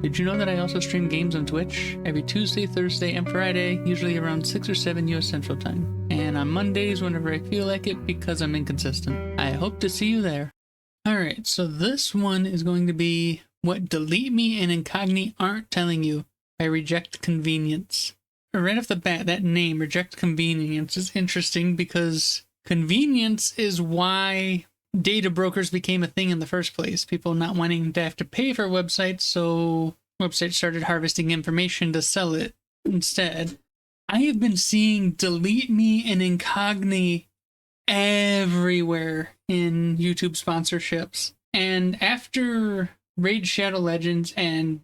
Did you know that I also stream games on Twitch every Tuesday, Thursday, and Friday, usually around 6 or 7 US Central Time, and on Mondays whenever I feel like it because I'm inconsistent. I hope to see you there. Alright, so this one is going to be what DeleteMe and Incogni aren't telling you by Reject Convenience. Right off the bat, that name, Reject Convenience, is interesting because convenience is why data brokers became a thing in the first place. People not wanting to have to pay for websites, so websites started harvesting information to sell it instead. I have been seeing DeleteMe and Incogni everywhere in YouTube sponsorships. And after Raid Shadow Legends and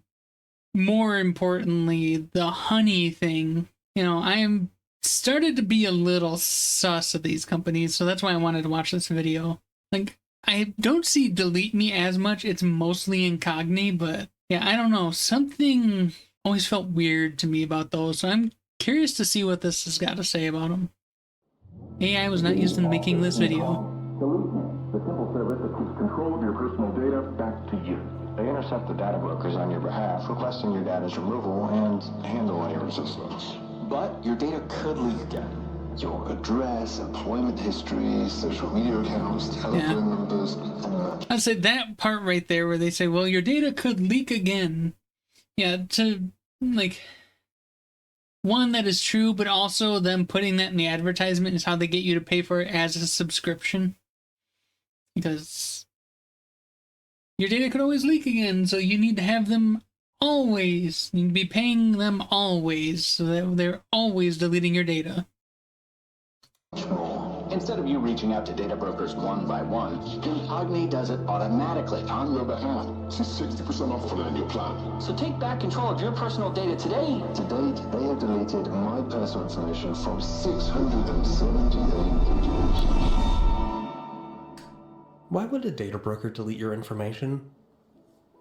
more importantly, the honey thing, you know, I am started to be a little sus of these companies, so that's why I wanted to watch this video. Like, I don't see DeleteMe as much, it's mostly Incogni, but yeah, I don't know, something always felt weird to me about those, so I'm curious to see what this has got to say about them. AI was not used in making this video. DeleteMe, the simple service that keeps control of your personal data back to you. They intercept the data brokers on your behalf, requesting your data's removal and handle any resistance. But your data could leak again. Your address, employment history, social media accounts, telephone numbers. I'd say that part right there where they say, well, your data could leak again. Yeah, to, like, one, that is true, but also them putting that in the advertisement is how they get you to pay for it as a subscription. Because your data could always leak again, so you need to have them always. You need to be paying them always, so that they're always deleting your data. Instead of you reaching out to data brokers one by one, Incogni does it automatically on your behalf. See 60% off for the new plan. So take back control of your personal data today. To date, they have deleted my personal information from 678 pages. Why would a data broker delete your information?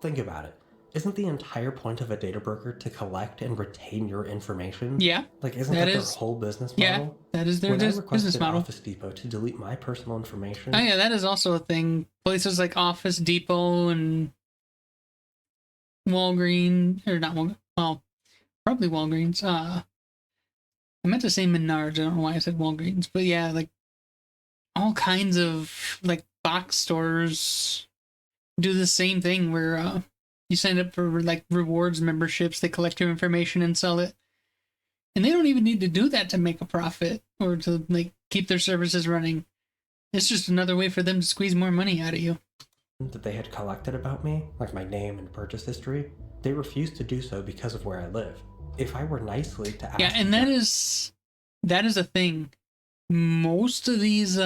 Think about it. Isn't the entire point of a data broker to collect and retain your information? Yeah. Like, isn't that their whole business model? Yeah, that is their business model. Office Depot to delete my personal information. Oh yeah, that is also a thing. Places like Office Depot and Walgreens, or not Walgreens, well, probably Walgreens. I meant to say Menards, I don't know why I said Walgreens, but yeah, like all kinds of like box stores do the same thing where you sign up for like rewards memberships, they collect your information and sell it. And they don't even need to do that to make a profit or to like keep their services running. It's just another way for them to squeeze more money out of you. That they had collected about me, like my name and purchase history, they refused to do so because of where I live. If I were nicely to ask... Yeah, and that is a thing. Most of these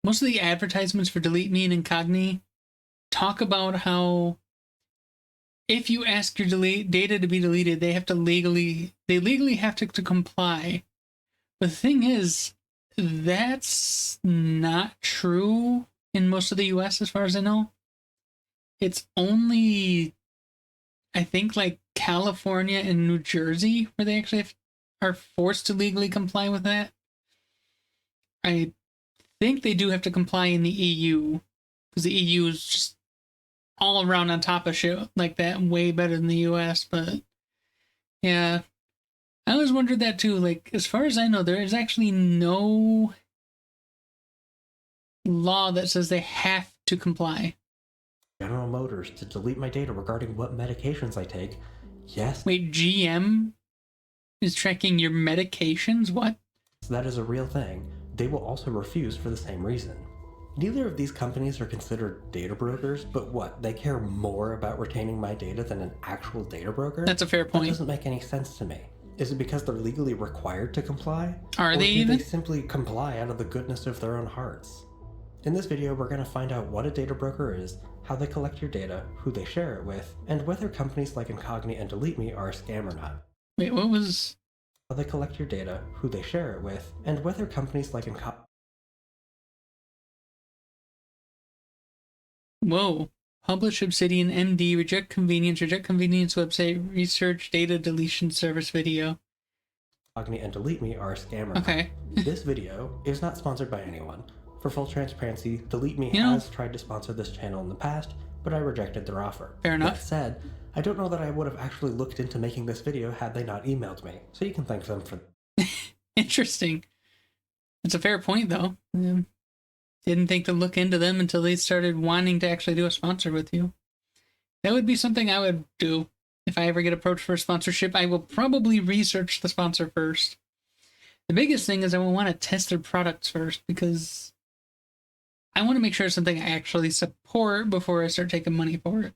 most of the advertisements for DeleteMe and Incogni talk about how if you ask your data to be deleted, they legally have to comply. But the thing is, that's not true in most of the US as far as I know. It's only, I think, like California and New Jersey where they actually are forced to legally comply with that. I think they do have to comply in the EU, because the EU is just all around on top of shit like that, way better than the US. But yeah, I always wondered that too. Like, as far as I know, there is actually no law that says they have to comply. General Motors to delete my data regarding what medications I take. Yes. Wait, GM is tracking your medications? What? That is a real thing. They will also refuse for the same reason. Neither of these companies are considered data brokers, but what, they care more about retaining my data than an actual data broker? That's a fair point. That doesn't make any sense to me. Is it because they're legally required to comply? Are they even? Or do they simply comply out of the goodness of their own hearts? In this video, we're going to find out what a data broker is, how they collect your data, who they share it with, and whether companies like Incogni and DeleteMe are a scam or not. Wait, what was... How they collect your data, who they share it with, and whether companies like Incogni... Whoa. Publish Obsidian MD, reject convenience website, research data deletion service video. Incogni and DeleteMe are a scam or not. Okay. This video is not sponsored by anyone. For full transparency, DeleteMe has tried to sponsor this channel in the past, but I rejected their offer. Fair enough. That said, I don't know that I would have actually looked into making this video had they not emailed me, so you can thank them for Interesting. It's a fair point, though. Didn't think to look into them until they started wanting to actually do a sponsor with you. That would be something I would do. If I ever get approached for a sponsorship, I will probably research the sponsor first. The biggest thing is I will want to test their products first, because I want to make sure it's something I actually support before I start taking money for it.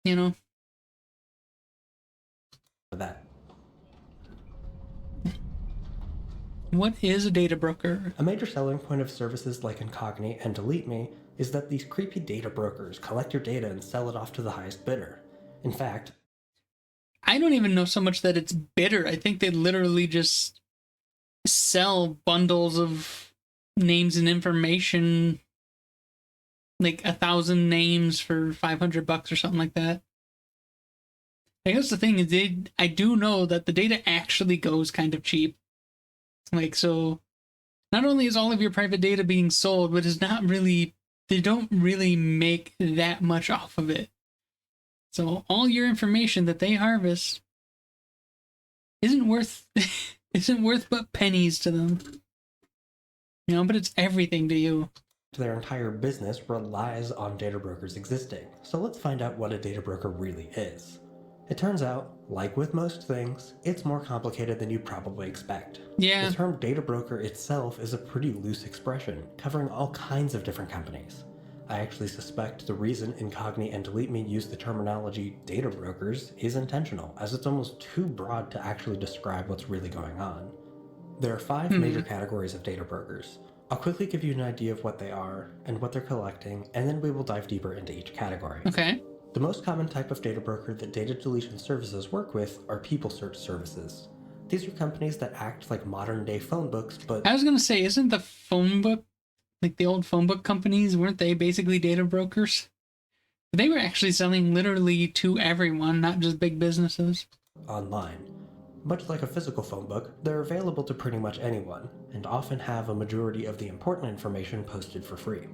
You know? that. What is a data broker? A major selling point of services like Incogni and DeleteMe is that these creepy data brokers collect your data and sell it off to the highest bidder. In fact, I don't even know so much that it's bidder. I think they literally just sell bundles of names and information, like 1,000 names for $500 or something like that. I guess the thing is, I do know that the data actually goes kind of cheap. Like, so not only is all of your private data being sold, but it's not really, they don't really make that much off of it. So all your information that they harvest isn't worth but pennies to them. You know, but it's everything to you. their entire business relies on data brokers existing. So let's find out what a data broker really is. It turns out, like with most things, it's more complicated than you'd probably expect. Yeah. The term data broker itself is a pretty loose expression, covering all kinds of different companies. I actually suspect the reason Incogni and DeleteMe use the terminology data brokers is intentional, as it's almost too broad to actually describe what's really going on. There are 5 major categories of data brokers. I'll quickly give you an idea of what they are and what they're collecting, and then we will dive deeper into each category. Okay. The most common type of data broker that data deletion services work with are people search services. These are companies that act like modern-day phone books, but... I was going to say, isn't the phone book, like the old phone book companies, weren't they basically data brokers? They were actually selling literally to everyone, not just big businesses. Online. Much like a physical phone book, they're available to pretty much anyone, and often have a majority of the important information posted for free.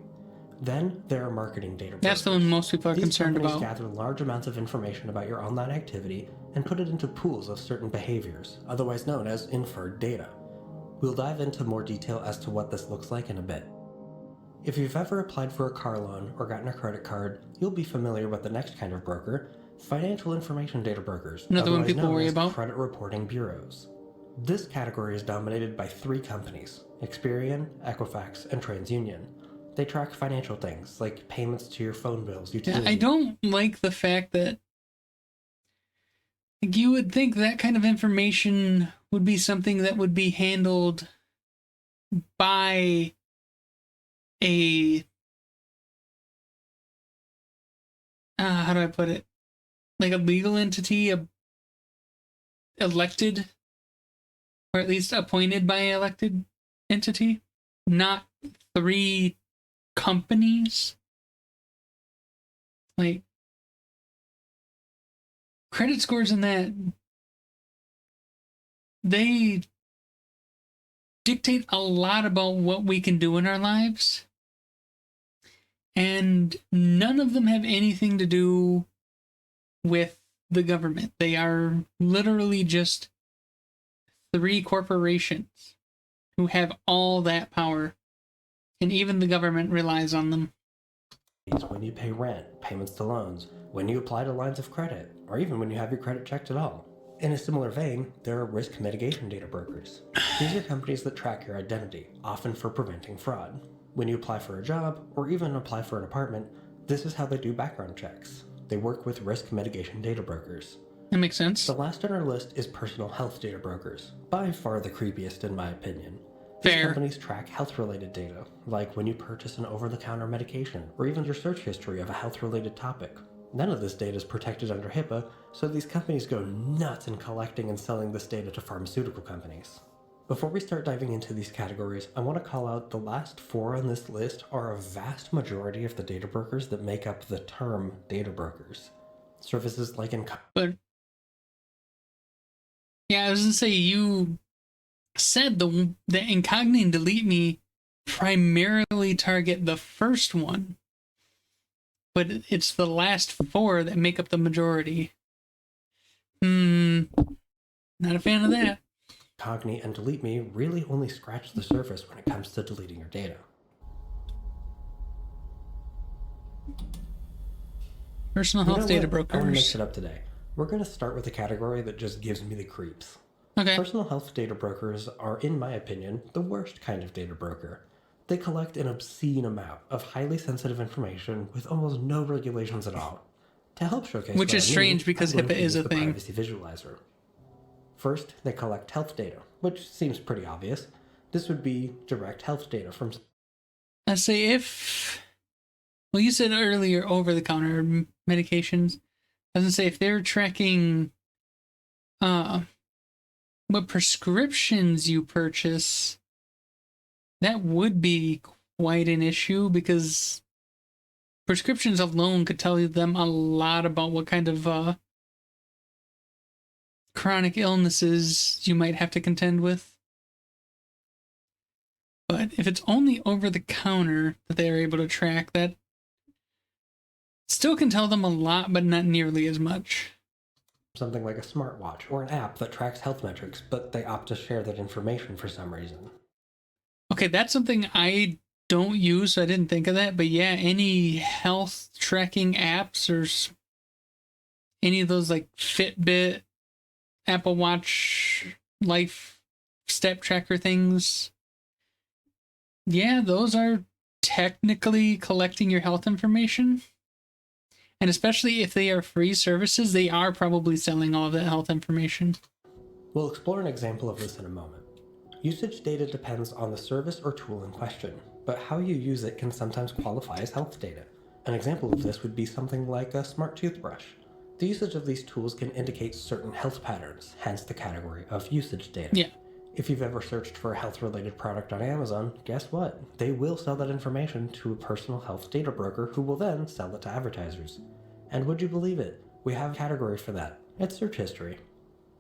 Then, there are marketing data brokers. That's the one most people are concerned about. These companies gather large amounts of information about your online activity and put it into pools of certain behaviors, otherwise known as inferred data. We'll dive into more detail as to what this looks like in a bit. If you've ever applied for a car loan or gotten a credit card, you'll be familiar with the next kind of broker, financial information data brokers, Another one otherwise people known worry as about. credit reporting bureaus. This category is dominated by 3 companies, Experian, Equifax, and TransUnion. They track financial things, like payments to your phone bills, utilities... I don't like the fact that you would think that kind of information would be something that would be handled by a... how do I put it? Like a legal entity, elected, or at least appointed by an elected entity, not 3 companies. Like, credit scores in that, they dictate a lot about what we can do in our lives, and none of them have anything to do with the government. They are literally just 3 corporations who have all that power, and even the government relies on them. When you pay rent, payments to loans, when you apply to lines of credit, or even when you have your credit checked at all. In a similar vein, there are risk mitigation data brokers. These are companies that track your identity, often for preventing fraud. When you apply for a job, or even apply for an apartment, this is how they do background checks. They work with risk mitigation data brokers. That makes sense. The last on our list is personal health data brokers, by far the creepiest in my opinion. Fair. These companies track health-related data, like when you purchase an over-the-counter medication, or even your search history of a health-related topic. None of this data is protected under HIPAA, so these companies go nuts in collecting and selling this data to pharmaceutical companies. Before we start diving into these categories, I want to call out the last 4 on this list are a vast majority of the data brokers that make up the term data brokers. Services like But yeah, I was gonna say, you said the Incogni and DeleteMe primarily target the first one. but it's the last 4 that make up the majority. Not a fan of that. Incogni and DeleteMe really only scratch the surface when it comes to deleting your data. Personal health data I want to mix brokers. it up today. We're going to start with a category that just gives me the creeps. Okay. Personal health data brokers are, in my opinion, the worst kind of data broker. They collect an obscene amount of highly sensitive information with almost no regulations at all. To help showcase Which what is I mean, strange because I'm going HIPAA to is use a the thing. Privacy Visualizer. First, they collect health data, which seems pretty obvious. This would be direct health data from... I say if... Well, you said earlier over-the-counter medications. I was gonna say if they're tracking what prescriptions you purchase, that would be quite an issue because prescriptions alone could tell them a lot about what kind of chronic illnesses you might have to contend with. But if it's only over the counter that they are able to track, that still can tell them a lot, but not nearly as much. something like a smartwatch or an app that tracks health metrics, but they opt to share that information for some reason. Okay, that's something I don't use, so I didn't think of that. But yeah, any health tracking apps or any of those like Fitbit, Apple Watch, Life step tracker things, yeah, those are technically collecting your health information. And especially if they are free services, they are probably selling all of that health information. We'll explore an example of this in a moment. Usage data depends on the service or tool in question, but how you use it can sometimes qualify as health data. An example of this would be something like a smart toothbrush. The usage of these tools can indicate certain health patterns, hence the category of usage data. Yeah. If you've ever searched for a health-related product on Amazon, guess what? They will sell that information to a personal health data broker who will then sell it to advertisers. And would you believe it? We have a category for that. It's search history.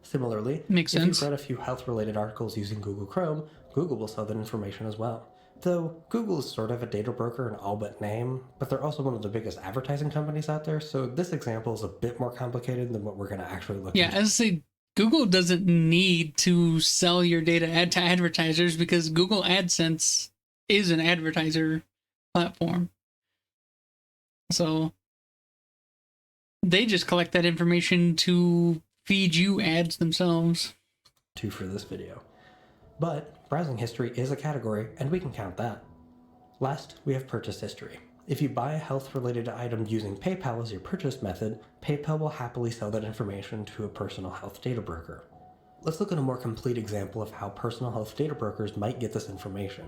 Similarly, Makes if sense. you've read a few health-related articles using Google Chrome, Google will sell that information as well. Though, Google is sort of a data broker in all but name, but they're also one of the biggest advertising companies out there, so this example is a bit more complicated than what we're going to actually look Yeah, into. as I say, Google doesn't need to sell your data to advertisers because Google AdSense is an advertiser platform. So they just collect that information to feed you ads themselves. For this video. But browsing history is a category, and we can count that. Last, we have purchase history. If you buy a health-related item using PayPal as your purchase method, PayPal will happily sell that information to a personal health data broker. Let's look at a more complete example of how personal health data brokers might get this information.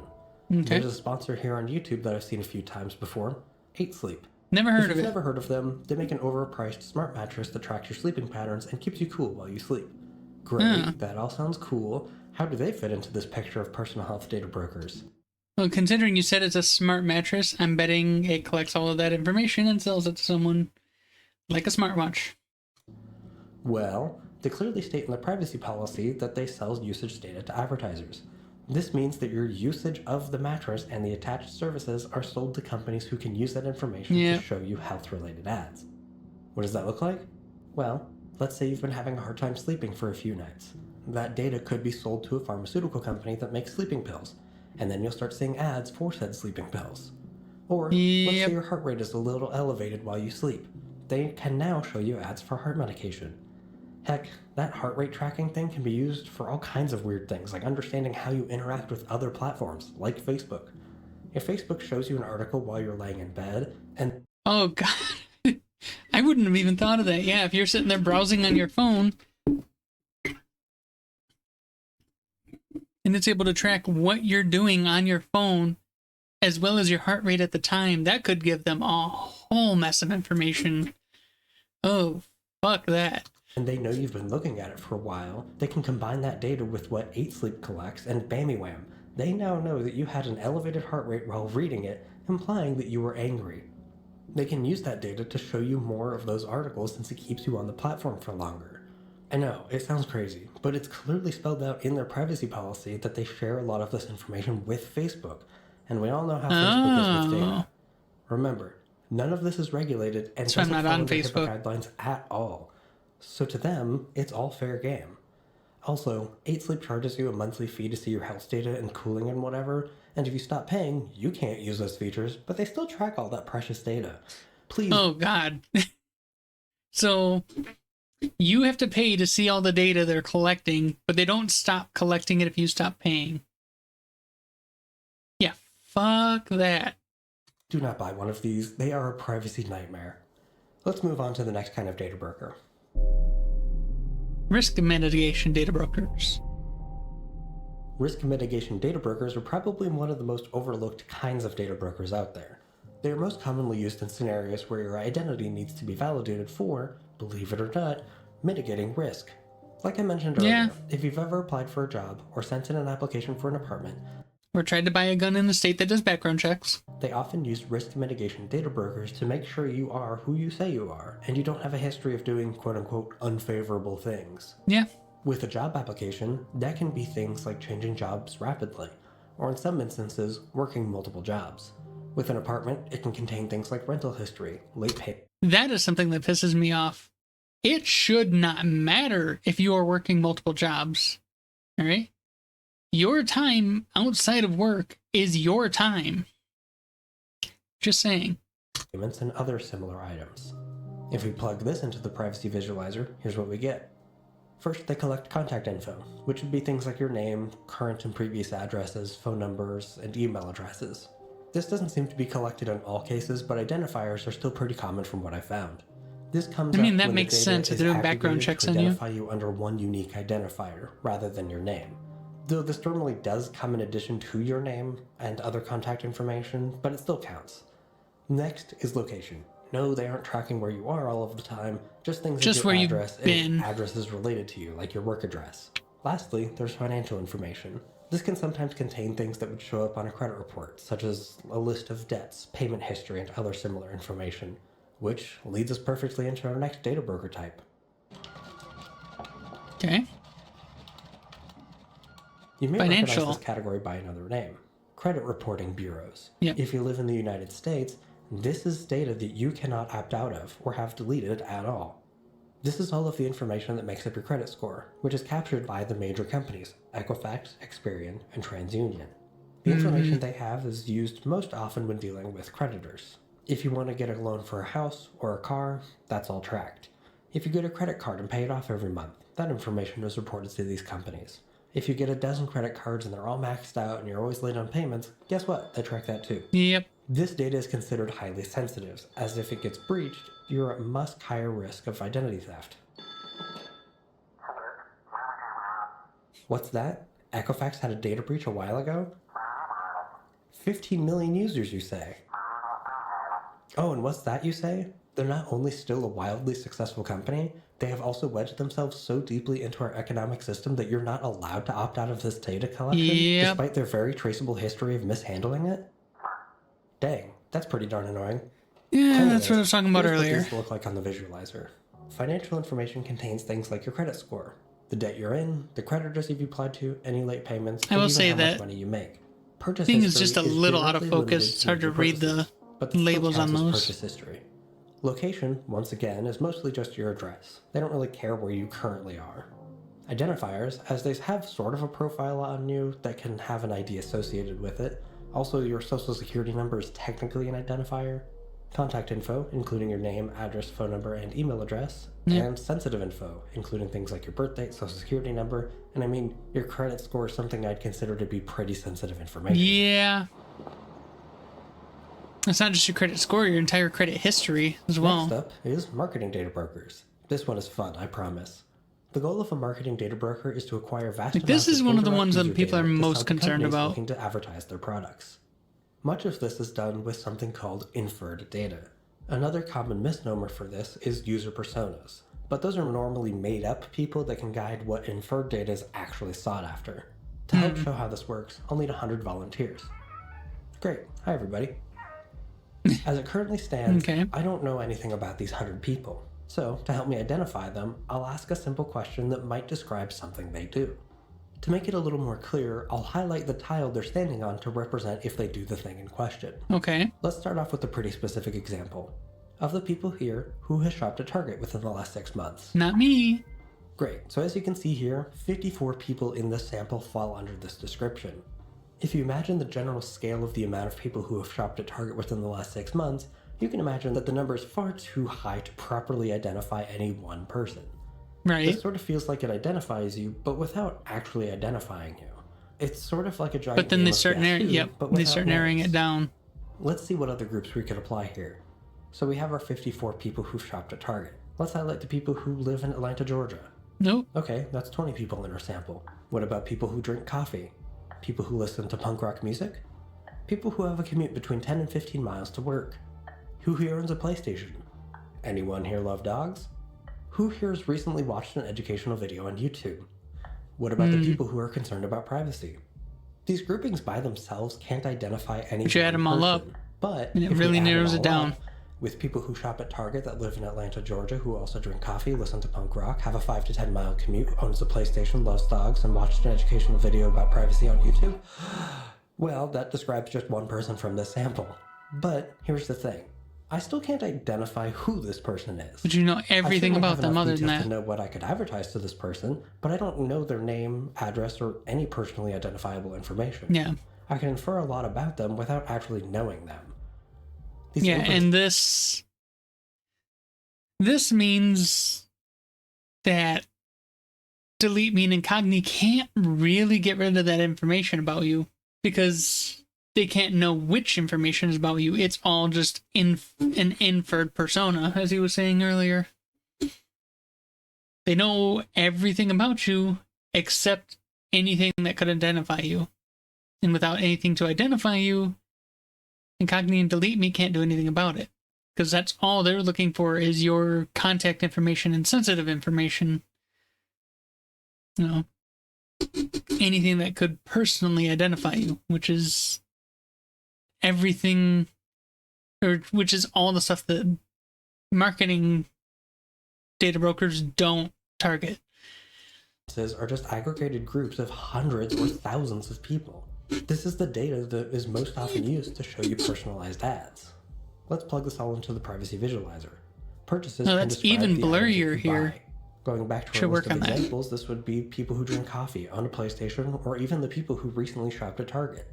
Okay. There's a sponsor here on YouTube that I've seen a few times before, 8 Sleep. Never heard If of you've it. never heard of them, they make an overpriced smart mattress that tracks your sleeping patterns and keeps you cool while you sleep. Great, that all sounds cool. How do they fit into this picture of personal health data brokers? Well, considering you said it's a smart mattress, I'm betting it collects all of that information and sells it to someone like a smartwatch. Well, they clearly state in their privacy policy that they sell usage data to advertisers. This means that your usage of the mattress and the attached services are sold to companies who can use that information to show you health-related ads. What does that look like? Well, let's say you've been having a hard time sleeping for a few nights. That data could be sold to a pharmaceutical company that makes sleeping pills, and then you'll start seeing ads for said sleeping pills. Or, let's say your heart rate is a little elevated while you sleep. They can now show you ads for heart medication. Heck, that heart rate tracking thing can be used for all kinds of weird things, like understanding how you interact with other platforms, like Facebook. If Facebook shows you an article while you're laying in bed, and... Oh, God. I wouldn't have even thought of that. Yeah, if you're sitting there browsing on your phone, and it's able to track what you're doing on your phone, as well as your heart rate at the time, that could give them a whole mess of information. Oh, fuck that. and they know you've been looking at it for a while, they can combine that data with what 8 Sleep collects, and bammy wham, they now know that you had an elevated heart rate while reading it, implying that you were angry. They can use that data to show you more of those articles since it keeps you on the platform for longer. I know, it sounds crazy, but it's clearly spelled out in their privacy policy that they share a lot of this information with Facebook, and we all know how Facebook is with data. Remember, None of this is regulated and So I'm doesn't not fall on under HIPAA Facebook. guidelines at all. So to them, it's all fair game. Also, 8 Sleep charges you a monthly fee to see your health data and cooling and whatever, and if you stop paying, you can't use those features, but they still track all that precious data. Please. Oh, God. So you have to pay to see all the data they're collecting, but they don't stop collecting it if you stop paying. Yeah, fuck that. Do not buy one of these. They are a privacy nightmare. Let's move on to the next kind of data broker. Risk mitigation data brokers. Risk mitigation data brokers are probably one of the most overlooked kinds of data brokers out there. They are most commonly used in scenarios where your identity needs to be validated for, believe it or not, mitigating risk. Like I mentioned earlier, if you've ever applied for a job or sent in an application for an apartment, Or tried to buy a gun in the state that does background checks. they often use risk mitigation data brokers to make sure you are who you say you are, and you don't have a history of doing quote-unquote unfavorable things. Yeah. With a job application, that can be things like changing jobs rapidly, or in some instances, working multiple jobs. With an apartment, it can contain things like rental history, late pay. That is something that pisses me off. It should not matter if you are working multiple jobs. All right? Your time outside of work is your time. Just saying. Payments and other similar items. If we plug this into the privacy visualizer, here's what we get. First, they collect contact info, which would be things like your name, current and previous addresses, phone numbers, and email addresses. This doesn't seem to be collected in all cases, but identifiers are still pretty common from what I found. This comes I mean, up that when the makes data sense if is they're doing background aggregated checks to on you. identify you under one unique identifier, rather than your name. Though this normally does come in addition to your name and other contact information, but it still counts. Next is location. No, they aren't tracking where you are all of the time, just things Just like your where you've address been. and addresses related to you, like your work address. Lastly, there's financial information. This can sometimes contain things that would show up on a credit report, such as a list of debts, payment history, and other similar information, which leads us perfectly into our next data broker type. Okay. You may Financial. recognize this category by another name. Credit reporting bureaus. Yep. If you live in the United States, this is data that you cannot opt out of or have deleted at all. This is all of the information that makes up your credit score, which is captured by the major companies, Equifax, Experian, and TransUnion. The information they have is used most often when dealing with creditors. If you want to get a loan for a house or a car, that's all tracked. If you get a credit card and pay it off every month, that information is reported to these companies. If you get a dozen credit cards and they're all maxed out and you're always late on payments, guess what? They track that too. Yep. This data is considered highly sensitive, as if it gets breached, you're at much higher risk of identity theft. What's that? Equifax had a data breach a while ago? 15 million users, you say? Oh, and what's that, you say? They're not only still a wildly successful company, they have also wedged themselves so deeply into our economic system that you're not allowed to opt out of this data collection, Yep. despite their very traceable history of mishandling it? Dang, that's pretty darn annoying. Yeah, that's what I was talking about Here's what earlier. these look like on the visualizer. Financial information contains things like your credit score, the debt you're in, the creditors you've applied to, any late payments, I and will even say how that much money you make. Purchase thing is history just a little out of directly focus. limited It's hard to your read the purchases, but it still labels on counts as those. Purchase history. Location, once again, is mostly just your address. They don't really care where you currently are. Identifiers, as they have sort of a profile on you that can have an ID associated with it. Also, your social security number is technically an identifier. Contact info, including your name, address, phone number, and email address. Yeah. And sensitive info, including things like your birth date, social security number, and I mean, your credit score is something I'd consider to be pretty sensitive information. Yeah. It's not just your credit score, your entire credit history as well. Next up is marketing data brokers. This one is fun, I promise. The goal of a marketing data broker is to acquire vast Like, amounts this is one of the indirect ones that user people data are to most sell to concerned companies about. looking to advertise their products. Much of this is done with something called inferred data. Another common misnomer for this is user personas, but those are normally made up people that can guide what inferred data is actually sought after. To help show how this works, I'll need 100 volunteers. Great. Hi, everybody. As it currently stands, Okay. I don't know anything about these 100 people. So, to help me identify them, I'll ask a simple question that might describe something they do. To make it a little more clear, I'll highlight the tile they're standing on to represent if they do the thing in question. Okay. Let's start off with a pretty specific example. Of the people here, who has shopped at Target within the last 6 months? Not me. Great, so as you can see here, 54 people in this sample fall under this description. If you imagine the general scale of the amount of people who have shopped at Target within the last 6 months, you can imagine that the number is far too high to properly identify any one person. Right. This sort of feels like it identifies you, but without actually identifying you. It's sort of like a giant But then game they of start Guess narrowing. Who, Yep. but They without start narrowing names. it down. Let's see what other groups we could apply here. So we have our 54 people who've shopped at Target. Let's highlight the people who live in Atlanta, Georgia. Nope. Okay, that's 20 people in our sample. What about people who drink coffee? People who listen to punk rock music? People who have a commute between 10 and 15 miles to work? Who here owns a PlayStation? Anyone here love dogs? Who here has recently watched an educational video on YouTube? What about the people who are concerned about privacy? These groupings by themselves can't identify any But you add one them all person. up, But and it if we really add narrows it all down. up, with people who shop at Target that live in Atlanta, Georgia, who also drink coffee, listen to punk rock, have a 5 to 10 mile commute, owns a PlayStation, loves dogs, and watched an educational video about privacy on YouTube, well, that describes just one person from this sample. But here's the thing. I still can't identify who this person is. But you know everything I certainly about have them enough other than details that. to know what I could advertise to this person, but I don't know their name, address, or any personally identifiable information. Yeah. I can infer a lot about them without actually knowing them. These Yeah, infer- and this means that DeleteMe and Incogni can't really get rid of that information about you because they can't know which information is about you. It's all just an inferred persona, as he was saying earlier. They know everything about you except anything that could identify you. And without anything to identify you, Incogni and DeleteMe can't do anything about it. Because that's all they're looking for is your contact information and sensitive information. You know, anything that could personally identify you, which is everything, or which is all the stuff that marketing data brokers don't target. Are just aggregated groups of hundreds or thousands of people. This is the data that is most often used to show you personalized ads. Let's plug this all into the privacy visualizer. Purchases No, can that's describe even the items blurrier you here. buy. Going back to Should our list work of on that. examples, this would be people who drink coffee, own a PlayStation, or even the people who recently shopped at Target.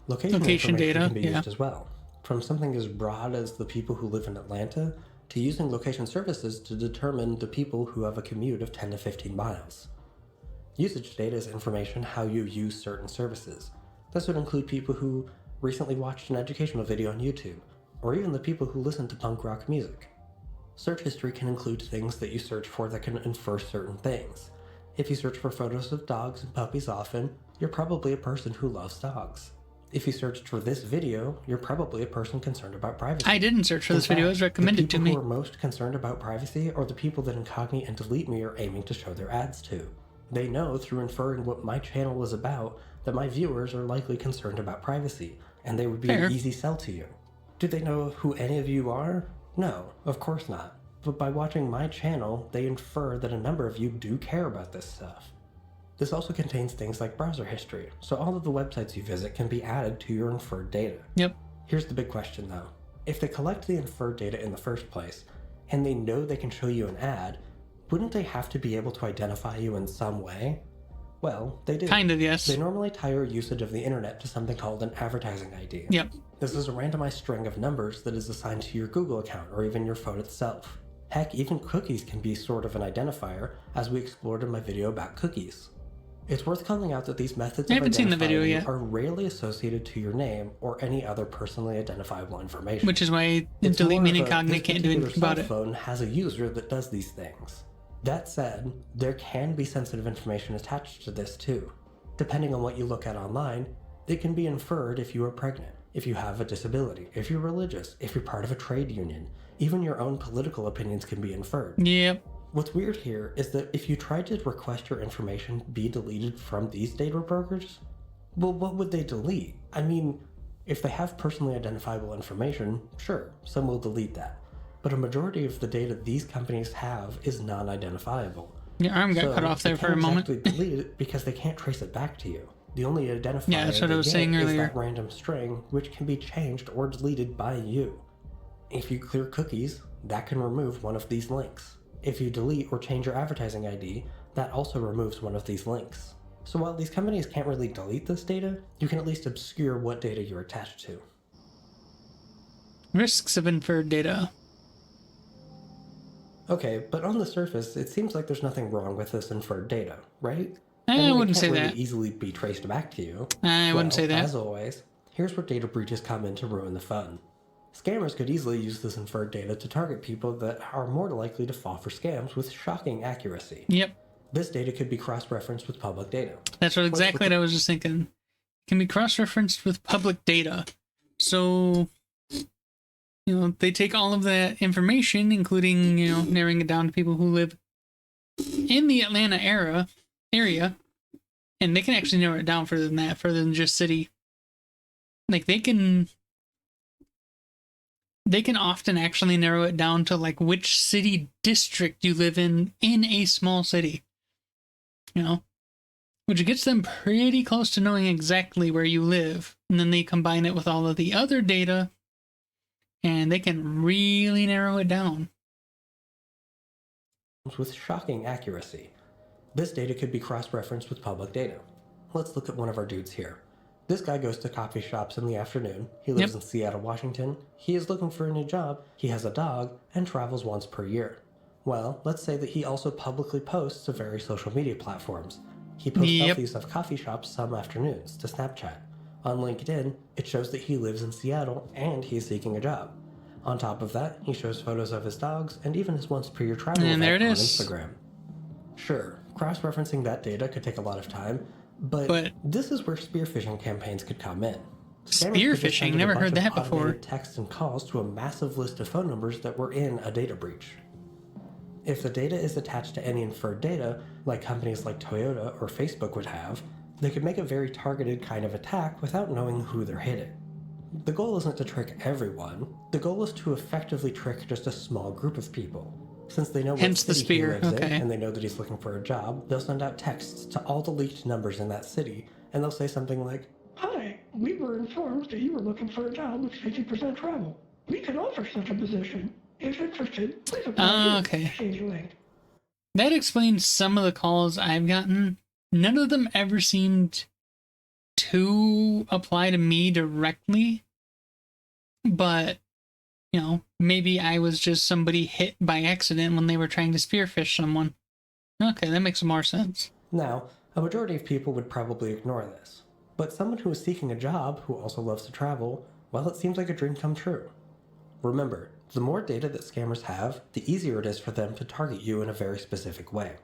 Location information data, can be yeah. used as well. From something as broad as the people who live in Atlanta, to using location services to determine the people who have a commute of 10 to 15 miles. Usage data is information how you use certain services. This would include people who recently watched an educational video on YouTube, or even the people who listen to punk rock music. Search history can include things that you search for that can infer certain things. If you search for photos of dogs and puppies often, you're probably a person who loves dogs. If you searched for this video, you're probably a person concerned about privacy. I didn't search for In this video, it fact, was recommended to The me. people who are most concerned about privacy are the people that Incogni and DeleteMe are aiming to show their ads to. They know through inferring what my channel is about that my viewers are likely concerned about privacy, and they would be Fair. an easy sell to you. Do they know who any of you are? No, of course not. But by watching my channel, they infer that a number of you do care about this stuff. This also contains things like browser history, so all of the websites you visit can be added to your inferred data. Yep. Here's the big question though. If they collect the inferred data in the first place, and they know they can show you an ad, wouldn't they have to be able to identify you in some way? Well, they do. Kind of, yes. They normally tie your usage of the internet to something called an advertising ID. Yep. This is a randomized string of numbers that is assigned to your Google account or even your phone itself. Heck, even cookies can be sort of an identifier, as we explored in my video about cookies. It's worth calling out that these methods I of haven't seen the video identifying you yet. are rarely associated to your name or any other personally identifiable information. Which is why It's DeleteMe more and of a, Incogni this can't do particular anything about cell it. phone has a user that does these things. That said, there can be sensitive information attached to this too. Depending on what you look at online, it can be inferred if you are pregnant, if you have a disability, if you're religious, if you're part of a trade union. Even your own political opinions can be inferred. Yep. What's weird here is that if you tried to request your information be deleted from these data brokers, well, what would they delete? I mean, if they have personally identifiable information, sure, some will delete that. But a majority of the data these companies have is non-identifiable. Your arm got cut off there for a moment. They can't exactly delete it because they can't trace it back to you. The only identifier that's what I was saying earlier. is that random string, which can be changed or deleted by you. If you clear cookies, that can remove one of these links. If you delete or change your advertising ID, that also removes one of these links. So while these companies can't really delete this data, you can at least obscure what data you're attached to. Risks of inferred data. Okay, but on the surface, it seems like there's nothing wrong with this inferred data, right? I wouldn't say that. It that. can't really easily be traced back to you. I wouldn't say that. As always, here's where data breaches come in to ruin the fun. Scammers could easily use this inferred data to target people that are more likely to fall for scams with shocking accuracy. Yep. This data could be cross-referenced with public data. That's exactly what I was just thinking. It can be cross-referenced with public data. So, they take all of that information, including, narrowing it down to people who live in the Atlanta area, and they can actually narrow it down further than that, further than just city. Like, they can often actually narrow it down to, like, which city district you live in a small city. Which gets them pretty close to knowing exactly where you live. And then they combine it with all of the other data, and they can really narrow it down. With shocking accuracy. This data could be cross-referenced with public data. Let's look at one of our dudes here. This guy goes to coffee shops in the afternoon. He lives in Seattle, Washington. He is looking for a new job. He has a dog and travels once per year. Well, let's say that he also publicly posts to various social media platforms. He posts selfies of coffee shops some afternoons to Snapchat. On LinkedIn, it shows that he lives in Seattle and he's seeking a job. On top of that, he shows photos of his dogs and even his once per year travel event on Instagram. Sure, cross-referencing that data could take a lot of time, but this is where spear phishing campaigns could come in. Spear phishing? Never heard that before. Texts and calls to a massive list of phone numbers that were in a data breach. If the data is attached to any inferred data, like companies like Toyota or Facebook would have, they could make a very targeted kind of attack without knowing who they're hitting. The goal isn't to trick everyone. The goal is to effectively trick just a small group of people. Since they know what city he lives in, and they know that he's looking for a job, they'll send out texts to all the leaked numbers in that city, and they'll say something like, "Hi, we were informed that you were looking for a job with 50% travel. We can offer such a position. If interested, please apply here. Exchange link." That explains some of the calls I've gotten. None of them ever seemed to apply to me directly, but maybe I was just somebody hit by accident when they were trying to spearfish someone. Okay, that makes more sense. Now, a majority of people would probably ignore this, but someone who is seeking a job who also loves to travel, well, it seems like a dream come true. Remember, the more data that scammers have, the easier it is for them to target you in a very specific way.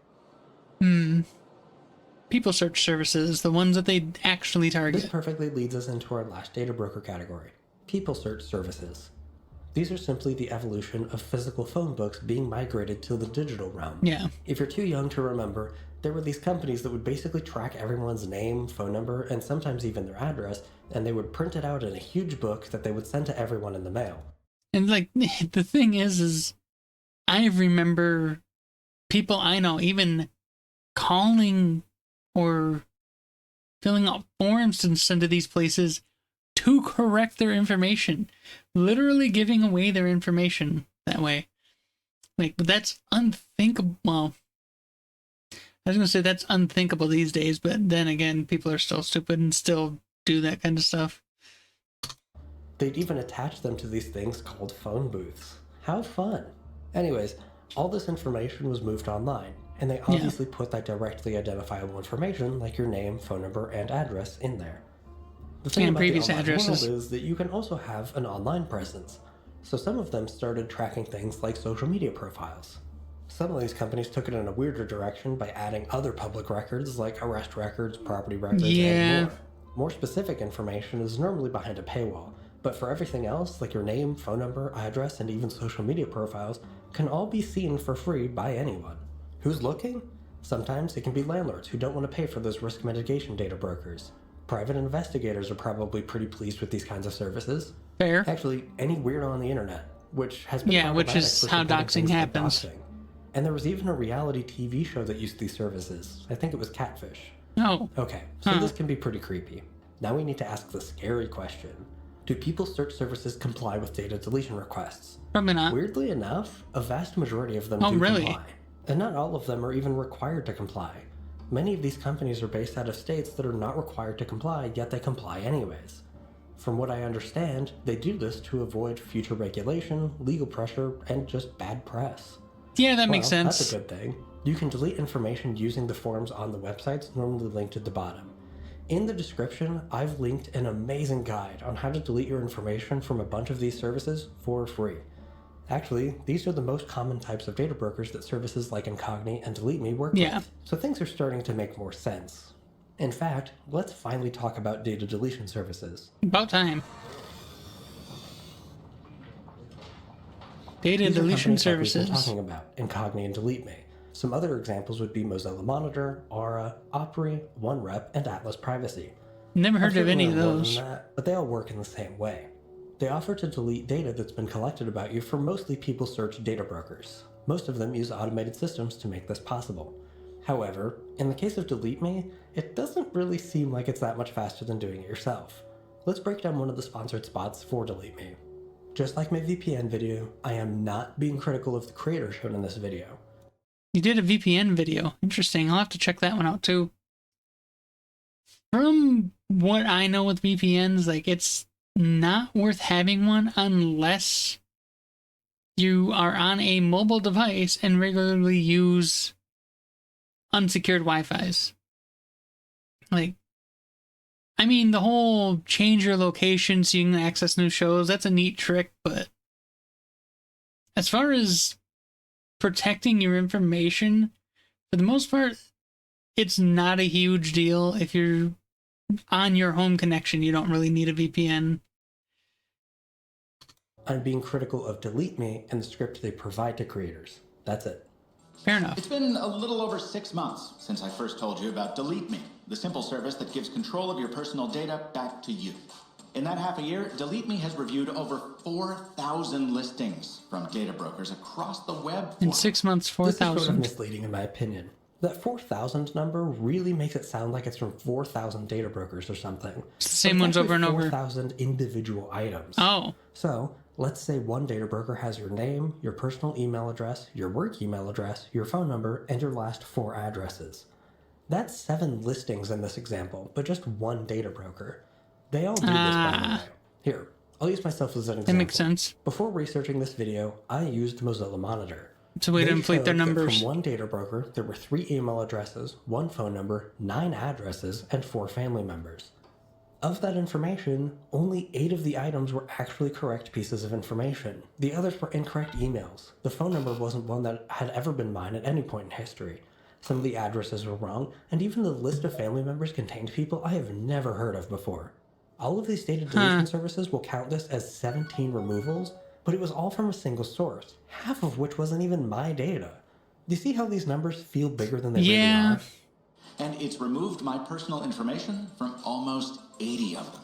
People search services, the ones that they actually target. This perfectly leads us into our last data broker category, people search services. These are simply the evolution of physical phone books being migrated to the digital realm. Yeah. If you're too young to remember, there were these companies that would basically track everyone's name, phone number, and sometimes even their address, and they would print it out in a huge book that they would send to everyone in the mail. And the thing is I remember people I know even calling or filling out forms to send to these places to correct their information, literally giving away their information that way. But that's unthinkable. Well, I was going to say that's unthinkable these days, but then again, people are still stupid and still do that kind of stuff. They'd even attach them to these things called phone booths. How fun. Anyways, all this information was moved online, and they obviously put that directly identifiable information like your name, phone number, and address in there. The thing about previous the online addresses world is that you can also have an online presence. So some of them started tracking things like social media profiles. Some of these companies took it in a weirder direction by adding other public records like arrest records, property records, and more. More specific information is normally behind a paywall, but for everything else, like your name, phone number, address, and even social media profiles, can all be seen for free by anyone. Who's looking? Sometimes it can be landlords who don't want to pay for those risk mitigation data brokers. Private investigators are probably pretty pleased with these kinds of services. Fair. Actually, any weirdo on the internet, which has been which is how doxing happens. And there was even a reality TV show that used these services. I think it was Catfish. Oh. Okay, so this can be pretty creepy. Now we need to ask the scary question. Do people's search services comply with data deletion requests? Probably not. Weirdly enough, a vast majority of them do comply. And not all of them are even required to comply. Many of these companies are based out of states that are not required to comply, yet they comply anyways. From what I understand, they do this to avoid future regulation, legal pressure, and just bad press. Yeah, that makes sense. That's a good thing. You can delete information using the forms on the websites normally linked at the bottom. In the description, I've linked an amazing guide on how to delete your information from a bunch of these services for free. Actually, these are the most common types of data brokers that services like Incogni and DeleteMe work with. So things are starting to make more sense. In fact, let's finally talk about data deletion services. About time. Data deletion services. Like we've been talking about Incogni and DeleteMe. Some other examples would be Mozilla Monitor, Aura, Opry, OneRep, and Atlas Privacy. Never heard of any of those. But they all work in the same way. They offer to delete data that's been collected about you for mostly people search data brokers. Most of them use automated systems to make this possible. However, in the case of DeleteMe, it doesn't really seem like it's that much faster than doing it yourself. Let's break down one of the sponsored spots for DeleteMe. Just like my VPN video, I am not being critical of the creator shown in this video. You did a VPN video. Interesting. I'll have to check that one out too. From what I know with VPNs, like, it's not worth having one unless you are on a mobile device and regularly use unsecured Wi-Fi's. Like, I mean, the whole change your location so you can access new shows, that's a neat trick, but as far as protecting your information, for the most part, it's not a huge deal. If you're on your home connection, you don't really need a VPN. I'm being critical of DeleteMe and the script they provide to creators. That's it. Fair enough. It's been a little over 6 months since I first told you about DeleteMe, the simple service that gives control of your personal data back to you. In that half a year, DeleteMe has reviewed over 4,000 listings from data brokers across the web. In 6 months, 4,000. This is sort of misleading in my opinion. That 4,000 number really makes it sound like it's from 4,000 data brokers or something. It's the same ones over and over. 4,000 individual items. Oh. So, let's say one data broker has your name, your personal email address, your work email address, your phone number, and your last 4 addresses. That's 7 listings in this example, but just one data broker. They all do this, by the way. Here, I'll use myself as an example. That makes sense. Before researching this video, I used Mozilla Monitor. It's a way to inflate their numbers. From one data broker, there were 3 email addresses, 1 phone number, 9 addresses, and 4 family members. Of that information, only 8 of the items were actually correct pieces of information. The others were incorrect emails. The phone number wasn't one that had ever been mine at any point in history. Some of the addresses were wrong, and even the list of family members contained people I have never heard of before. All of these data deletion services will count this as 17 removals, but it was all from a single source, half of which wasn't even my data. Do you see how these numbers feel bigger than they really are? And it's removed my personal information from almost 80 of them.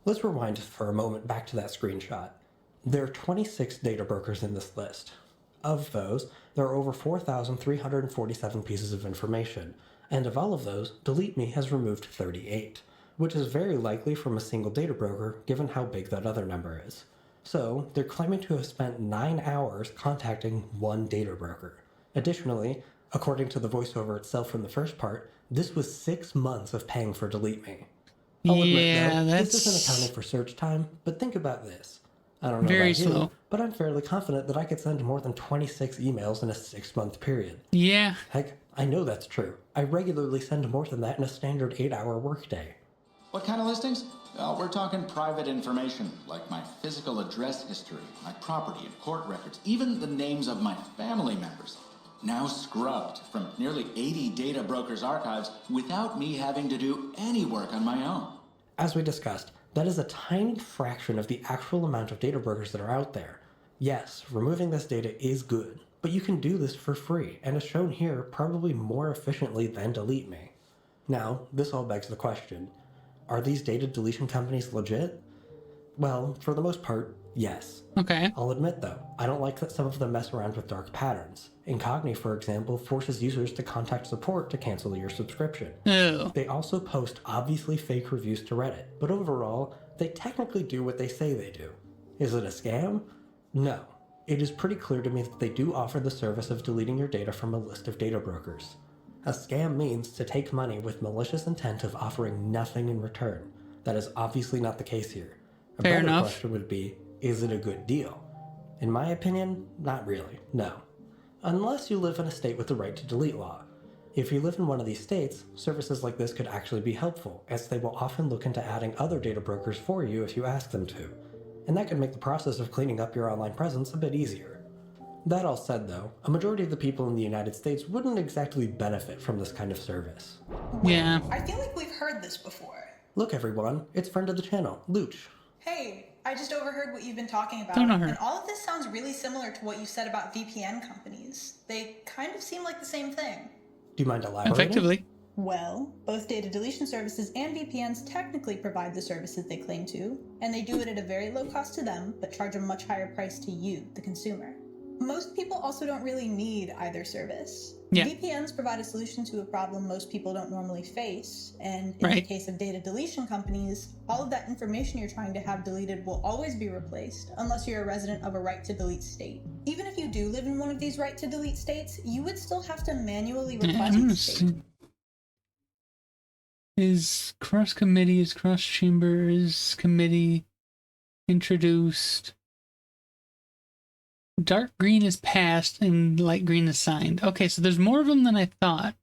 Let's rewind for a moment back to that screenshot. There are 26 data brokers in this list. Of those, there are over 4,347 pieces of information, and of all of those, DeleteMe has removed 38, which is very likely from a single data broker given how big that other number is. So, they're claiming to have spent 9 hours contacting one data broker. Additionally, according to the voiceover itself from the first part, this was 6 months of paying for DeleteMe. I'll admit, though, this isn't accounting for search time, but think about this. I don't know about you, but I'm fairly confident that I could send more than 26 emails in a 6-month period. Yeah. Heck, I know that's true. I regularly send more than that in a standard 8-hour workday. What kind of listings? Well, we're talking private information, like my physical address history, my property and court records, even the names of my family members. Now scrubbed from nearly 80 data brokers' archives without me having to do any work on my own. As we discussed, that is a tiny fraction of the actual amount of data brokers that are out there. Yes, removing this data is good, but you can do this for free, and as shown here, probably more efficiently than DeleteMe. Now, this all begs the question, are these data deletion companies legit? Well, for the most part, Yes. Okay. I'll admit though, I don't like that some of them mess around with dark patterns. Incogni, for example, forces users to contact support to cancel your subscription. Oh. They also post obviously fake reviews to Reddit, but overall, they technically do what they say they do. Is it a scam? No. It is pretty clear to me that they do offer the service of deleting your data from a list of data brokers. A scam means to take money with malicious intent of offering nothing in return. That is obviously not the case here. A Fair better enough. question would be, is it a good deal? In my opinion, not really, no. Unless you live in a state with the right to delete law. If you live in one of these states, services like this could actually be helpful, as they will often look into adding other data brokers for you if you ask them to. And that could make the process of cleaning up your online presence a bit easier. That all said though, a majority of the people in the United States wouldn't exactly benefit from this kind of service. Yeah. I feel like we've heard this before. Look everyone, it's friend of the channel, Luch. Hey, I just overheard what you've been talking about. Don't know her. And all of this sounds really similar to what you said about VPN companies. They kind of seem like the same thing. Do you mind elaborating? Effectively. Well, both data deletion services and VPNs technically provide the services they claim to, and they do it at a very low cost to them, but charge a much higher price to you, the consumer. Most people also don't really need either service. Yeah. VPNs provide a solution to a problem most people don't normally face, and in the Right. case of data deletion companies, all of that information you're trying to have deleted will always be replaced unless you're a resident of a right to delete state. Even if you do live in one of these right to delete states, you would still have to manually request the state. Is cross chambers committee introduced? Dark green is passed and light green is signed. Okay, so there's more of them than I thought.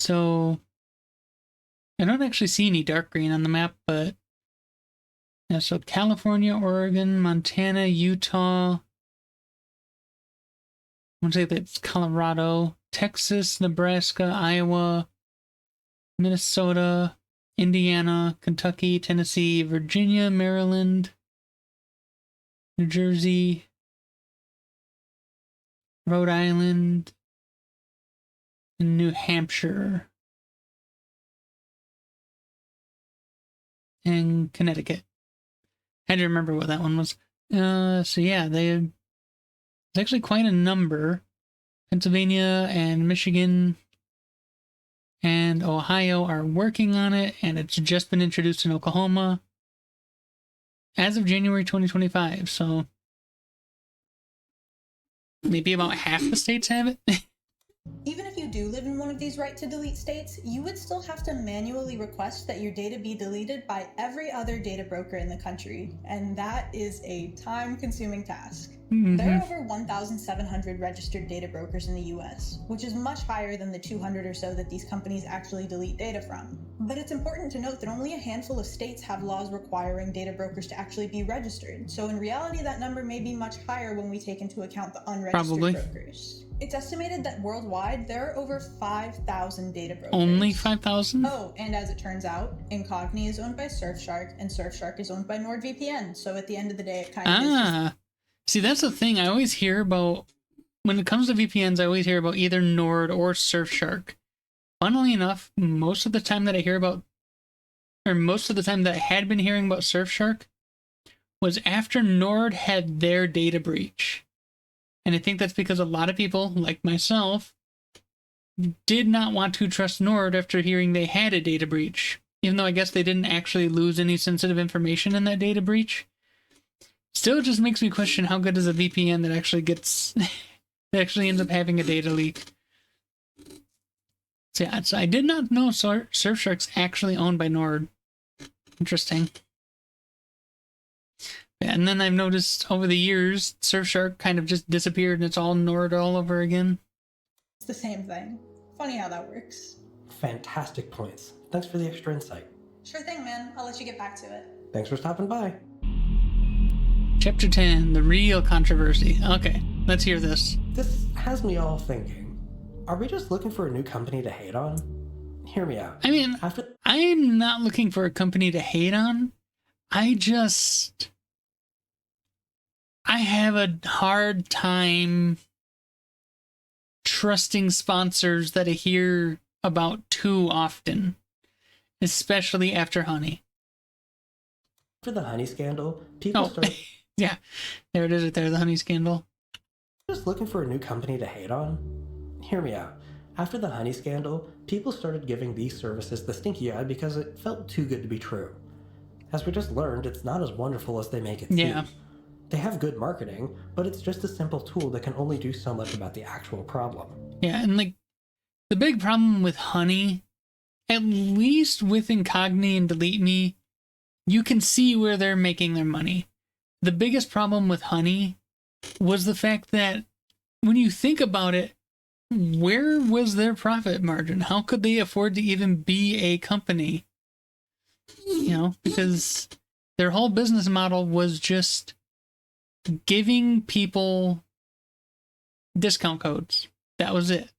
So I don't actually see any dark green on the map, but yeah, so California, Oregon, Montana, Utah. I want to say that's Colorado, Texas, Nebraska, Iowa, Minnesota, Indiana, Kentucky, Tennessee, Virginia, Maryland, New Jersey, Rhode Island, and New Hampshire, and Connecticut. I had to remember what that one was. So yeah, there's actually quite a number. Pennsylvania and Michigan and Ohio are working on it, and it's just been introduced in Oklahoma as of January 2025, so maybe about half the states have it. Even if you do live in one of these right to delete states, you would still have to manually request that your data be deleted by every other data broker in the country, and that is a time-consuming task. There are over 1,700 registered data brokers in the US, which is much higher than the 200 or so that these companies actually delete data from. But it's important to note that only a handful of states have laws requiring data brokers to actually be registered, so in reality that number may be much higher when we take into account the unregistered brokers. It's estimated that worldwide there are over 5,000 data brokers. Only 5,000? Oh, and as it turns out, Incogni is owned by Surfshark, and Surfshark is owned by NordVPN, so at the end of the day it kind of is just... See, that's the thing. I always hear about, when it comes to VPNs, I always hear about either Nord or Surfshark. Funnily enough, most of the time that I hear about, or most of the time that I had been hearing about Surfshark, was after Nord had their data breach. And I think that's because a lot of people, like myself, did not want to trust Nord after hearing they had a data breach. Even though I guess they didn't actually lose any sensitive information in that data breach. Still just makes me question how good is a VPN that actually gets, that actually ends up having a data leak. So yeah, I did not know Surfshark's actually owned by Nord. Interesting. Yeah, and then I've noticed over the years, Surfshark kind of just disappeared and it's all Nord all over again. It's the same thing. Funny how that works. Fantastic points. Thanks for the extra insight. Sure thing, man. I'll let you get back to it. Thanks for stopping by. Chapter 10, the real controversy. Okay, let's hear this. This has me all thinking. Are we just looking for a new company to hate on? Hear me out. I mean, I'm not looking for a company to hate on. I have a hard time trusting sponsors that I hear about too often, especially after Honey. After the honey scandal, people started yeah, there it is right there, the honey scandal. just looking for a new company to hate on. Hear me out. After the honey scandal, people started giving these services the stinky eye because it felt too good to be true. As we just learned, it's not as wonderful as they make it Yeah. seem. They have good marketing, but it's just a simple tool that can only do so much about the actual problem. Yeah, and like the big problem with honey, at least with Incogni and DeleteMe, you can see where they're making their money. The biggest problem with honey was the fact that when you think about it, where was their profit margin? How could they afford to even be a company? You know, because their whole business model was just giving people discount codes. That was it.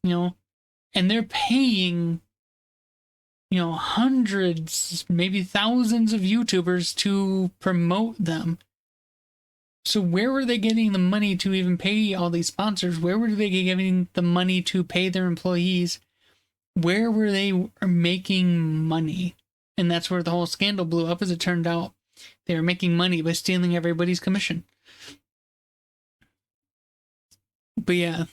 You know, and they're paying, you know, hundreds, maybe thousands of YouTubers to promote them. So where were they getting the money to even pay all these sponsors? Where were they getting the money to pay their employees? Where were they making money? And that's where the whole scandal blew up, as it turned out. They were making money by stealing everybody's commission. But yeah,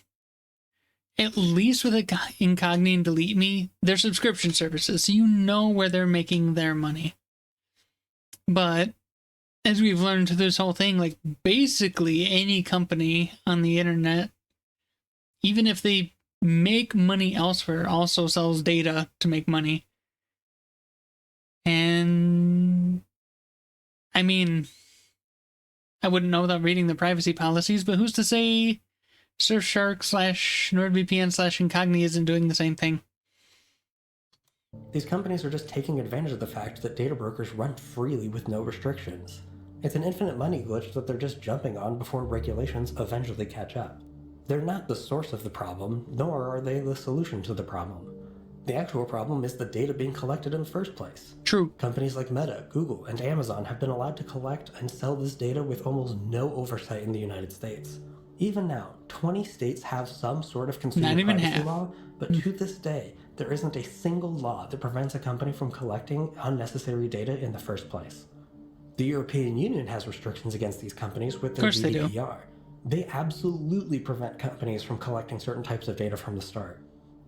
at least with Incogni and DeleteMe, they're subscription services, so you know where they're making their money. But as we've learned through this whole thing, like basically any company on the internet, even if they make money elsewhere, also sells data to make money. And I mean, I wouldn't know without reading the privacy policies, but who's to say Surfshark / NordVPN / Incogni isn't doing the same thing? These companies are just taking advantage of the fact that data brokers run freely with no restrictions. It's an infinite money glitch that they're just jumping on before regulations eventually catch up. They're not the source of the problem, nor are they the solution to the problem. The actual problem is the data being collected in the first place. True. Companies like Meta, Google, and Amazon have been allowed to collect and sell this data with almost no oversight in the United States. Even now, 20 states have some sort of consumer privacy law, but to this day, there isn't a single law that prevents a company from collecting unnecessary data in the first place. The European Union has restrictions against these companies with their GDPR. They absolutely prevent companies from collecting certain types of data from the start.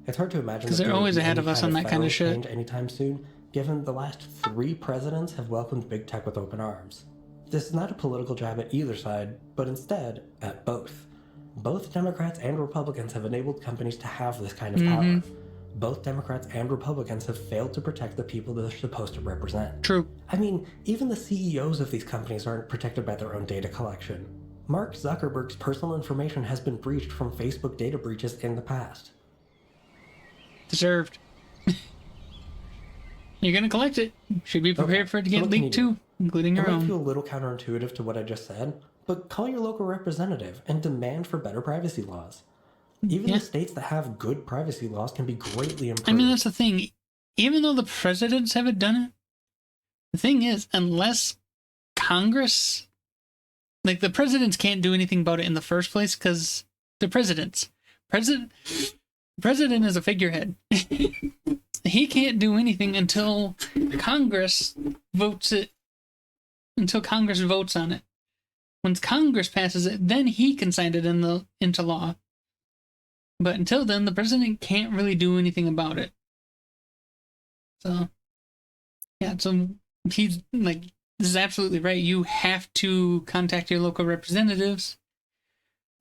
It's hard to imagine because they're always ahead of us on that kind of shit anytime soon, given the last 3 presidents have welcomed big tech with open arms. This is not a political jab at either side, but instead at both. Both Democrats and Republicans have enabled companies to have this kind of power. Both Democrats and Republicans have failed to protect the people that they're supposed to represent. True. I mean, even the CEOs of these companies aren't protected by their own data collection. Mark Zuckerberg's personal information has been breached from Facebook data breaches in the past. Deserved. You're gonna collect it. Should be prepared for it to get leaked too, including your own. It might feel a little counterintuitive to what I just said, but call your local representative and demand for better privacy laws. Even the states that have good privacy laws can be greatly improved. I mean, that's the thing. Even though the presidents haven't done it, the thing is, unless Congress, like the presidents can't do anything about it in the first place because they're presidents. President is a figurehead. He can't do anything until Congress votes it, until Congress votes on it. Once Congress passes it, then he can sign it into law. But until then, the president can't really do anything about it. So, yeah, so he's like, this is absolutely right. You have to contact your local representatives.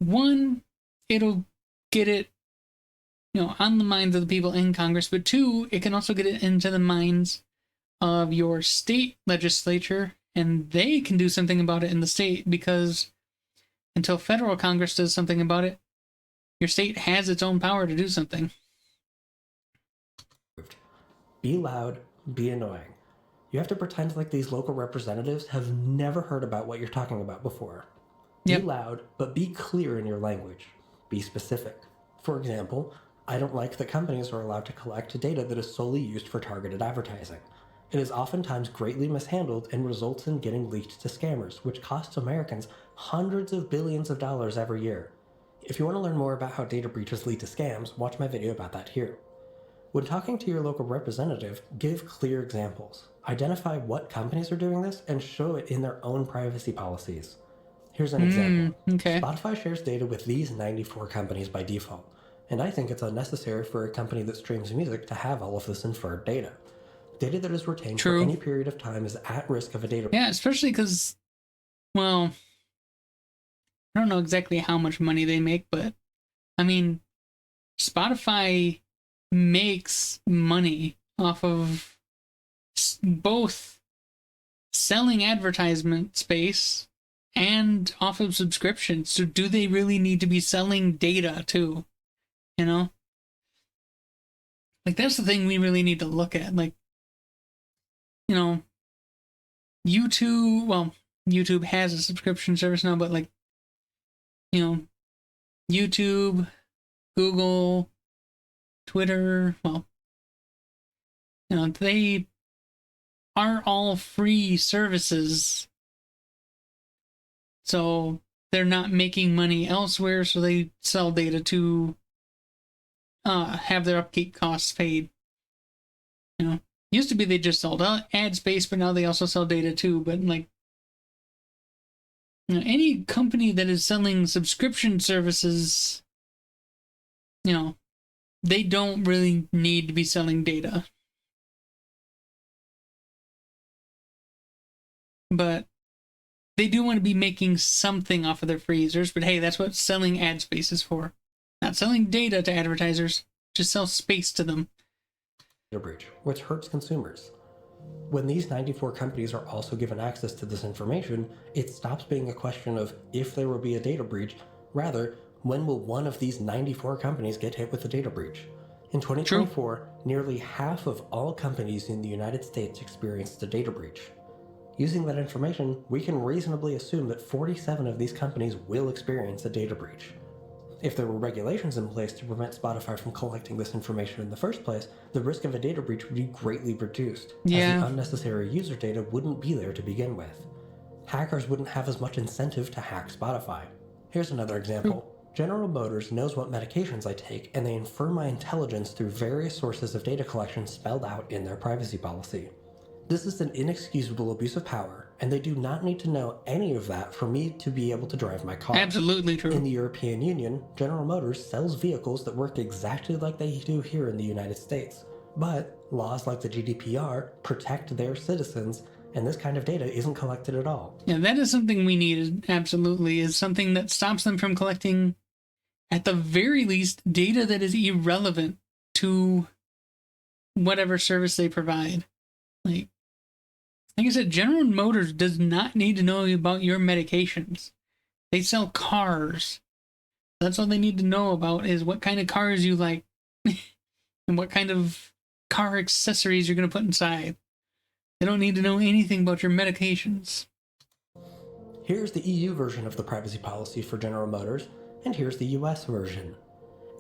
One, it'll get it, you know, on the minds of the people in Congress, but 2, it can also get it into the minds of your state legislature, and they can do something about it in the state, because until federal Congress does something about it, your state has its own power to do something. Be loud, be annoying. You have to pretend like these local representatives have never heard about what you're talking about before. Be loud, but be clear in your language. Be specific. For example, I don't like that companies are allowed to collect data that is solely used for targeted advertising. It is oftentimes greatly mishandled and results in getting leaked to scammers, which costs Americans hundreds of billions of dollars every year. If you want to learn more about how data breaches lead to scams, watch my video about that here. When talking to your local representative, give clear examples. Identify what companies are doing this and show it in their own privacy policies. Here's an example. Okay. Spotify shares data with these 94 companies by default, and I think it's unnecessary for a company that streams music to have all of this inferred data. Data that is retained for any period of time is at risk of a data. Yeah, especially because, well, I don't know exactly how much money they make, but I mean, Spotify makes money off of both selling advertisement space and off of subscriptions. So do they really need to be selling data too? You know? Like, that's the thing we really need to look at. Like, you know, YouTube has a subscription service now, but like, you know, YouTube, Google, Twitter, well, you know, they are all free services. So they're not making money elsewhere, so they sell data to have their upkeep costs paid. You know, used to be they just sold ad space, but now they also sell data too. But like, you know, any company that is selling subscription services, you know, they don't really need to be selling data. But they do want to be making something off of their free users, but hey, that's what selling ad space is for. Not selling data to advertisers, just sell space to them. Data breach, which hurts consumers. When these 94 companies are also given access to this information, it stops being a question of if there will be a data breach, rather, when will one of these 94 companies get hit with a data breach? In 2024, nearly half of all companies in the United States experienced a data breach. Using that information, we can reasonably assume that 47 of these companies will experience a data breach. If there were regulations in place to prevent Spotify from collecting this information in the first place, the risk of a data breach would be greatly reduced, as the unnecessary user data wouldn't be there to begin with. Hackers wouldn't have as much incentive to hack Spotify. Here's another example. General Motors knows what medications I take, and they infer my intelligence through various sources of data collection spelled out in their privacy policy. This is an inexcusable abuse of power, and they do not need to know any of that for me to be able to drive my car. Absolutely true. In the European Union, General Motors sells vehicles that work exactly like they do here in the United States. But laws like the GDPR protect their citizens, and this kind of data isn't collected at all. Yeah, that is something we needed, absolutely, is something that stops them from collecting, at the very least, data that is irrelevant to whatever service they provide. Like I said, General Motors does not need to know about your medications. They sell cars. That's all they need to know about is what kind of cars you like and what kind of car accessories you're going to put inside. They don't need to know anything about your medications. Here's the EU version of the privacy policy for General Motors, and here's the US version.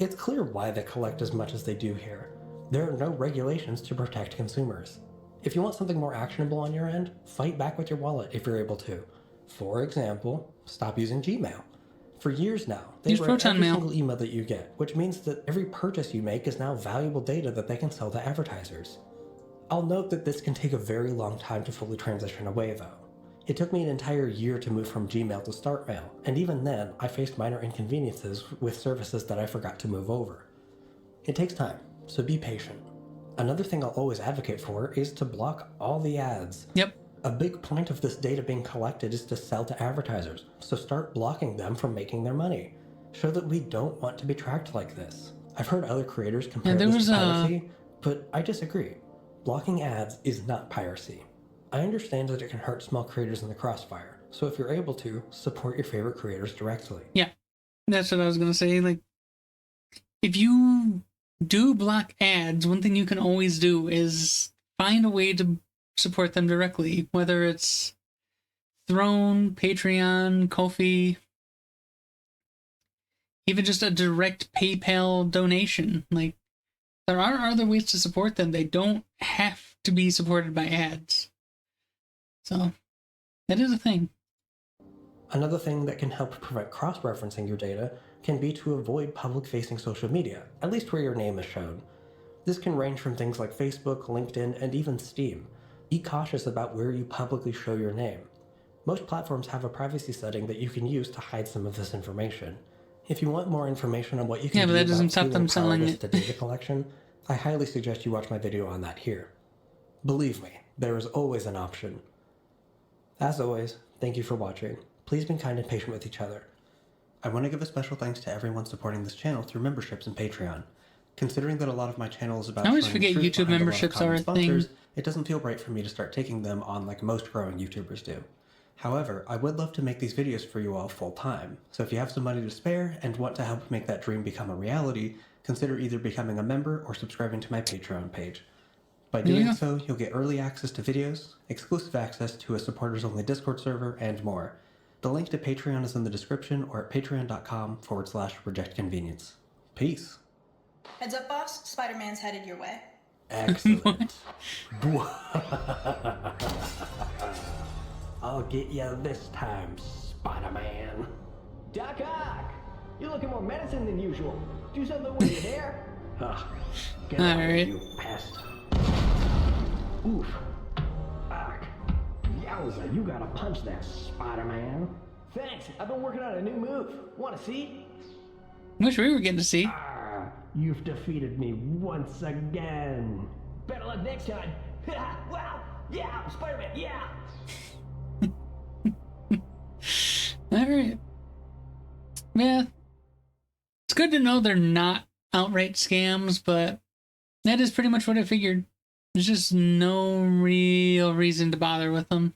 It's clear why they collect as much as they do here. There are no regulations to protect consumers. If you want something more actionable on your end, fight back with your wallet if you're able to. For example, stop using Gmail. For years now, they write every single email that you get, which means that every purchase you make is now valuable data that they can sell to advertisers. I'll note that this can take a very long time to fully transition away though. It took me an entire year to move from Gmail to StartMail, and even then, I faced minor inconveniences with services that I forgot to move over. It takes time, so be patient. Another thing I'll always advocate for is to block all the ads. Yep. A big point of this data being collected is to sell to advertisers, so start blocking them from making their money. Show that we don't want to be tracked like this. I've heard other creators compare this to piracy, but I disagree. Blocking ads is not piracy. I understand that it can hurt small creators in the crossfire, so if you're able to, support your favorite creators directly. Yeah, that's what I was going to say. Like, if you do block ads, one thing you can always do is find a way to support them directly, whether it's Throne, Patreon, Ko-fi, even just a direct PayPal donation. Like, there are other ways to support them. They don't have to be supported by ads. So, that is a thing. Another thing that can help prevent cross-referencing your data can be to avoid public-facing social media, at least where your name is shown. This can range from things like Facebook, LinkedIn, and even Steam. Be cautious about where you publicly show your name. Most platforms have a privacy setting that you can use to hide some of this information. If you want more information on what you can do but that doesn't stop about them selling cowardice it. to data collection, I highly suggest you watch my video on that here. Believe me, there is always an option. As always, thank you for watching. Please be kind and patient with each other. I want to give a special thanks to everyone supporting this channel through memberships and Patreon. Considering that a lot of my channel is about I always showing forget the truth YouTube behind a lot of memberships common are a sponsors, thing. it doesn't feel right for me to start taking them on like most growing YouTubers do. However, I would love to make these videos for you all full time, so if you have some money to spare and want to help make that dream become a reality, consider either becoming a member or subscribing to my Patreon page. By doing so, you'll get early access to videos, exclusive access to a supporters-only Discord server, and more. The link to Patreon is in the description or at patreon.com/rejectconvenience. Peace. Heads up, boss. Spider-Man's headed your way. Excellent. I'll get you this time, Spider-Man. Doc Ock! You're looking more medicine than usual. Do something with your hair. Get out of here, Alright. you pest. Oof. Ock. Yowza, you gotta punch that, Spider-Man. Thanks. I've been working on a new move. Want to see? Wish we were getting to see. Ah, you've defeated me once again. Better luck next time. Wow! Yeah! I'm Spider-Man! Yeah! Alright. Yeah. It's good to know they're not outright scams, but that is pretty much what I figured. There's just no real reason to bother with them.